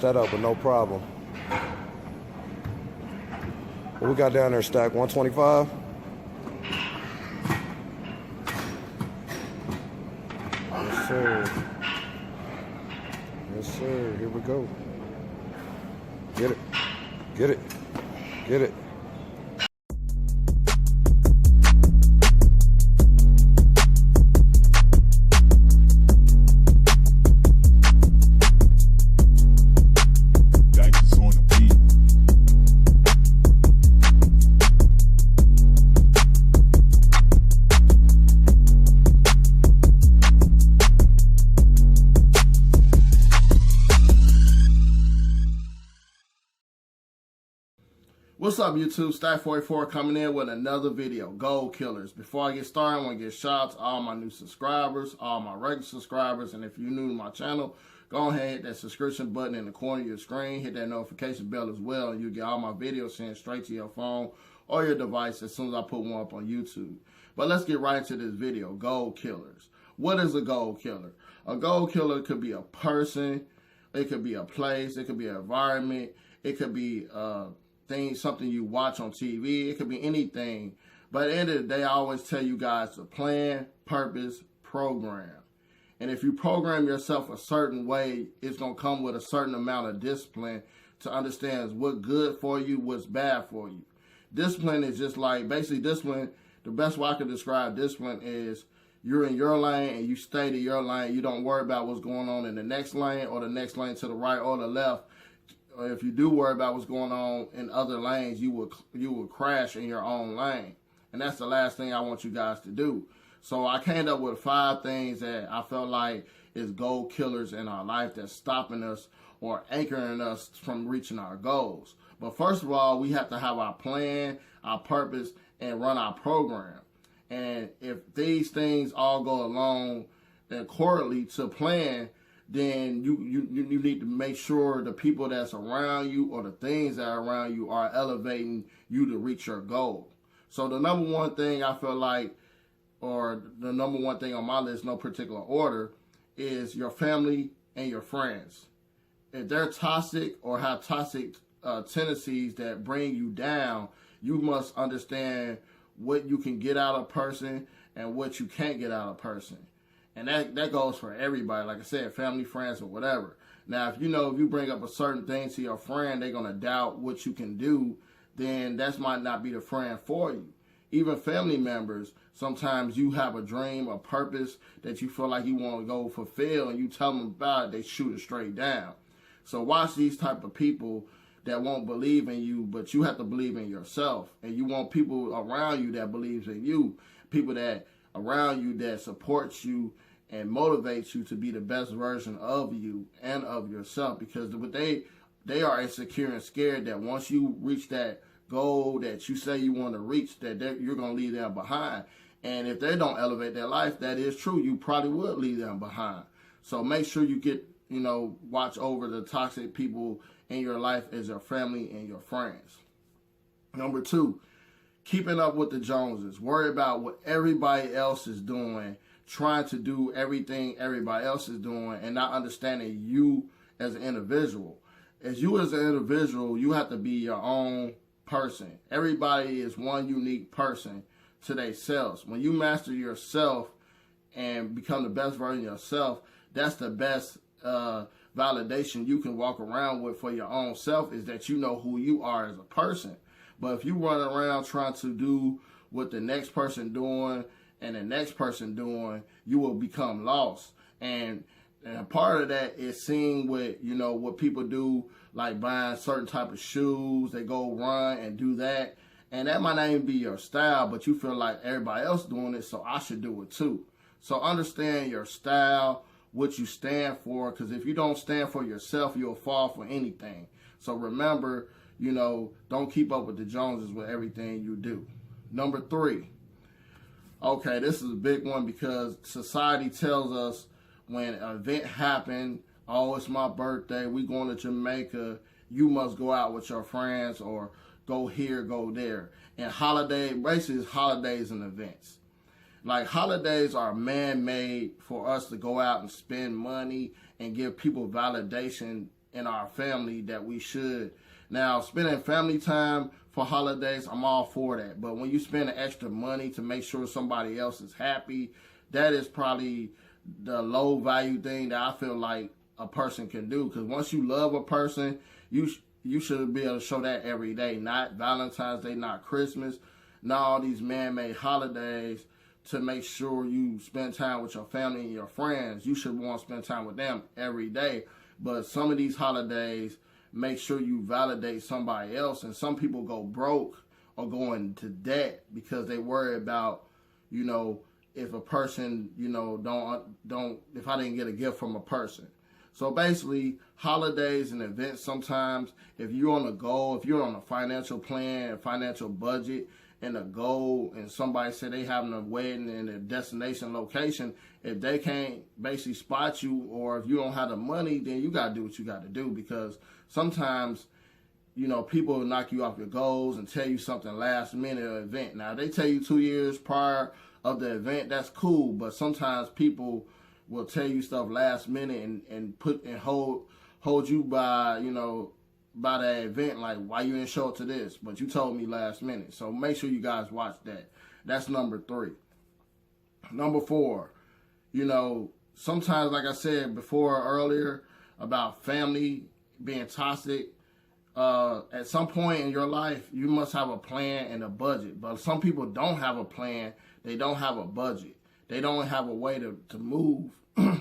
That up, but no problem. What we got down there, Stack? 125? Yes, sir. Yes, sir. Here we go. Get it. Get it. Get it. What's up, YouTube? Stack44 coming in with another video, Gold Killers. Before I get started, I want to give shout out to all my new subscribers, all my regular subscribers, and if you're new to my channel, go ahead and hit that subscription button in the corner of your screen, hit that notification bell as well, and you'll get all my videos sent straight to your phone or your device as soon as I put one up on YouTube. But let's get right into this video, Gold Killers. What is a gold killer? A gold killer could be a person, it could be a place, it could be an environment, it could be something you watch on TV. It could be anything. But at the end of the day, I always tell you guys to plan, purpose, program. And if you program yourself a certain way, it's going to come with a certain amount of discipline to understand what's good for you, what's bad for you. Discipline is just like, basically discipline, the best way I can describe discipline is you're in your lane and you stay to your lane. You don't worry about what's going on in the next lane or the next lane to the right or the left. If you do worry about what's going on in other lanes, you will crash in your own lane. And that's the last thing I want you guys to do. So I came up with 5 things that I felt like is gold killers in our life that's stopping us or anchoring us from reaching our goals. But first of all, we have to have our plan, our purpose, and run our program. And if these things all go along accordingly to plan, then you need to make sure the people that's around you or the things that are around you are elevating you to reach your goal. So the number one thing I feel like, or the number one thing on my list, no particular order, is your family and your friends. If they're toxic or have toxic tendencies that bring you down, you must understand what you can get out of a person and what you can't get out of a person. And that goes for everybody, like I said, family, friends, or whatever. Now, if you bring up a certain thing to your friend, they're going to doubt what you can do, then that might not be the friend for you. Even family members, sometimes you have a dream, a purpose that you feel like you want to go fulfill, and you tell them about it, they shoot it straight down. So watch these type of people that won't believe in you, but you have to believe in yourself. And you want people around you that believes in you, people that around you that supports you and motivates you to be the best version of you and of yourself, because they are insecure and scared that once you reach that goal that you say you want to reach, that you're going to leave them behind. And if they don't elevate their life, that is true, you probably would leave them behind. So make sure you get, watch over the toxic people in your life as your family and your friends. Number 2, keeping up with the Joneses. Worry about what everybody else is doing, trying to do everything everybody else is doing, and not understanding you as an individual. As you as an individual, you have to be your own person. Everybody is one unique person to themselves. When you master yourself and become the best version of yourself, that's the best validation you can walk around with for your own self, is that you know who you are as a person. But if you run around trying to do what the next person doing and the next person doing, you will become lost. And a part of that is seeing what people do, like buying certain type of shoes. They go run and do that. And that might not even be your style, but you feel like everybody else doing it, so I should do it too. So understand your style, what you stand for, because if you don't stand for yourself, you'll fall for anything. So remember, don't keep up with the Joneses with everything you do. Number 3. Okay, this is a big one because society tells us when an event happened, oh, it's my birthday, we going to Jamaica, you must go out with your friends or go here, go there. And basically it's holidays and events. Like, holidays are man-made for us to go out and spend money and give people validation in our family that we should. Now, spending family time for holidays, I'm all for that. But when you spend extra money to make sure somebody else is happy, that is probably the low value thing that I feel like a person can do. Because once you love a person, you should be able to show that every day. Not Valentine's Day, not Christmas, not all these man-made holidays to make sure you spend time with your family and your friends. You should want to spend time with them every day. But some of these holidays, make sure you validate somebody else. And some people go broke or go into debt because they worry about, you know, if a person, you know, if I didn't get a gift from a person. So basically, holidays and events, sometimes if you're on a goal, if you're on a financial plan, a financial budget, and a goal, and somebody said they having a wedding in a destination location, if they can't basically spot you, or if you don't have the money, then you got to do what you got to do. Because sometimes, you know, people will knock you off your goals and tell you something last minute event. Now, they tell you 2 years prior of the event, that's cool. But sometimes people will tell you stuff last minute and hold you by, you know, by that event, like, why you didn't show up to this, but you told me last minute. So make sure you guys watch that. That's number 3. Number 4, you know, sometimes, like I said before earlier about family being toxic, at some point in your life, you must have a plan and a budget. But some people don't have a plan. They don't have a budget. They don't have a way to move.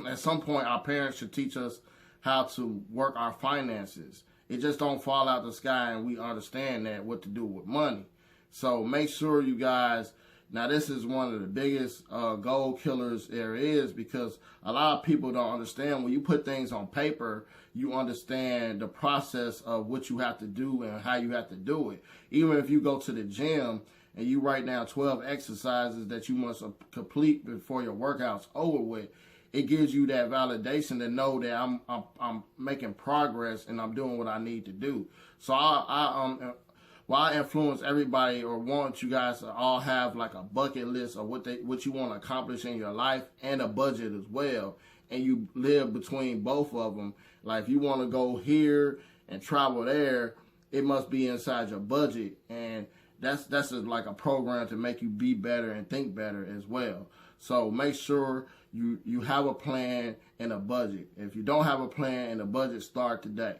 At some point, our parents should teach us how to work our finances. It just don't fall out the sky, and we understand that, what to do with money. So make sure you guys, now this is one of the biggest goal killers there is, because a lot of people don't understand. When you put things on paper, you understand the process of what you have to do and how you have to do it. Even if you go to the gym and you write down 12 exercises that you must complete before your workout's over with, it gives you that validation to know that I'm making progress and I'm doing what I need to do. So I influence everybody, or want you guys to all have like a bucket list of what you want to accomplish in your life, and a budget as well. And you live between both of them. Like if you want to go here and travel there, it must be inside your budget. And that's like a program to make you be better and think better as well. So make sure you have a plan and a budget. If you don't have a plan and a budget, start today.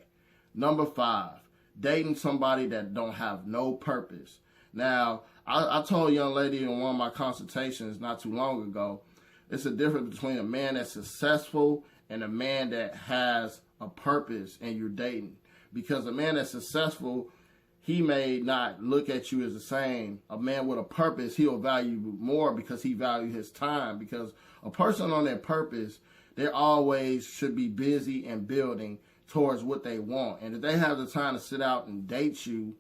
Number 5, dating somebody that don't have no purpose. Now, I told a young lady in one of my consultations not too long ago, it's a difference between a man that's successful and a man that has a purpose and you're dating. Because a man that's successful, he may not look at you as the same. A man with a purpose, he'll value you more because he values his time. Because a person on their purpose, they always should be busy and building towards what they want. And if they have the time to sit out and date you,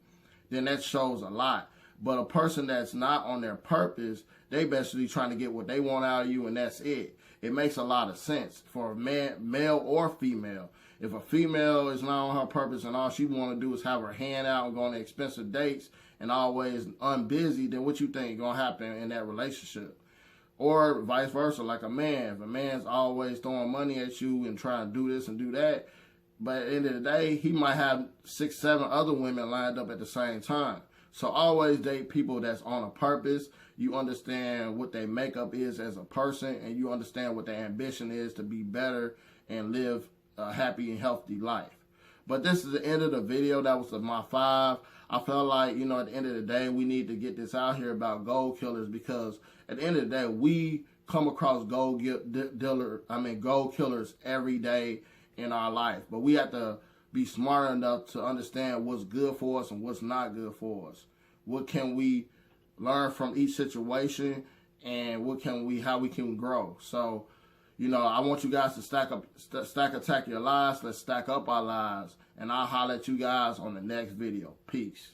then that shows a lot. But a person that's not on their purpose, they basically trying to get what they want out of you, and that's it. It makes a lot of sense for a man, male or female. If a female is not on her purpose and all she want to do is have her hand out and go on expensive dates and always unbusy, then what you think is going to happen in that relationship? Or vice versa, like a man. If a man's always throwing money at you and trying to do this and do that, but at the end of the day, he might have 6, 7 other women lined up at the same time. So always date people that's on a purpose. You understand what their makeup is as a person, and you understand what their ambition is to be better and live a happy and healthy life. But this is the end of the video. That was my 5. I felt like, you know, at the end of the day, we need to get this out here about goal killers, because at the end of the day, we come across goal killers every day in our life. But we have to be smart enough to understand what's good for us and what's not good for us. What can we learn from each situation, and how we can grow. So, you know, I want you guys to stack attack your lives. Let's stack up our lives, and I'll holler at you guys on the next video. Peace.